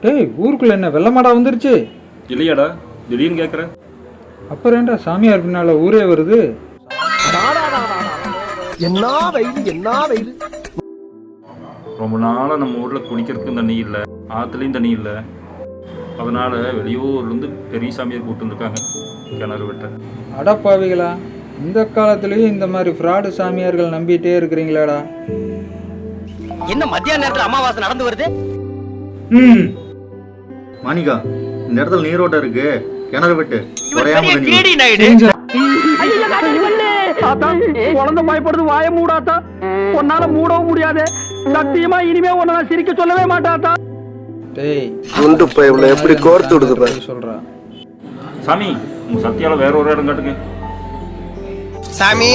டேய் ஊருக்குள்ள என்ன வெள்ளமாடா வந்துருச்சு? இல்லையாடா, திடீர்னு கேட்குற. அப்புறம் ஏன்டா சாமியார் பின்னால ஊரே வருது? என்ன வெயில் என்ன வெயில். ரொம்ப நாளாக நம்ம ஊரில் குடிக்கிறதுக்கும் தண்ணி இல்லை, ஆற்றுலையும் தண்ணி இல்லை. அதனால் வெளியூர்லேருந்து பெரிய சாமியார் கூப்பிட்டு வந்துருக்காங்க கிணறு வெட்ட. அடப்பாவிகளா, இந்த காலத்துலயும் இந்த மாதிரி ஃப்ராடு சாமியார்கள் நம்பிட்டே இருக்கிறீங்களாடா? என்ன மத்தியான நேரத்துல அமாவாசை நடந்து வருது? மாணிக்கா, இந்த இடத்துல நீரோட்டம் இருக்கு, கிணறு வெட்டு. குழந்தை பயப்படுது, வாய மூடாத்தா. உன்னால மூடவும் முடியாது. சத்தியமா இனிமே உன்ன சிரிக்க சொல்லவே மாட்டாத்தா. டேய் குண்டு பைப்ல எப்படி கோர்த்து விடுது பாரு. சொல்றா சாமி, உங்கள் சத்தியால வேற ஒரு இடம் காட்டுங்க. சாமி,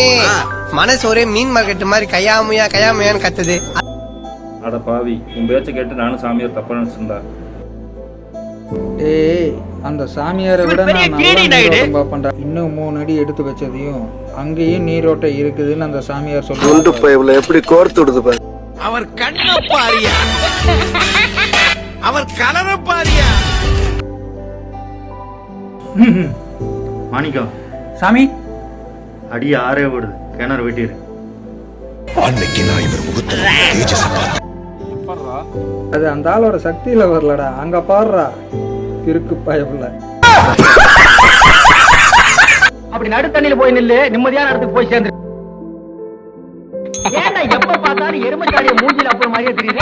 மனசு ஒரே மீன் மார்க்கெட் மாதிரி கையாமையான்னு கத்துது. அட பாவி, உன் பேச்சை கேட்டு நானும் சாமியார் தப்பா நினச்சிருந்தா. டேய் அந்த சாமியாரை விட நான் நல்லா நீரோட்டம் பாப்பேன்டா. இன்னும் 3 அடி எடுத்து வச்சதையும் அங்கேயும் நீரோட்டம் இருக்குதுன்னு அந்த சாமியார் குண்டு சொல்றாரு. பைப்ல எப்படி கோர்த்து விடுது பாரு. அவர் கண்ண பாரியா, அவர் கலர பாரியா. மாணிக்கா, சாமி அடி ஆறே விடுது, கிணறு வெட்டிடு. அது அந்த ஆளோட சக்தியில வரலடா. அங்க பாடுறா இருக்கு பயப்புல. அப்படி நடு தண்ணியில போய் நில்லு, நிம்மதியான இடத்துக்கு போய் சேர்ந்து. ஏன்டா எப்ப பார்த்தாலும் எருமைச்சாடிய மூஞ்சில அப்புறம் மாதிரியே தெரியுது?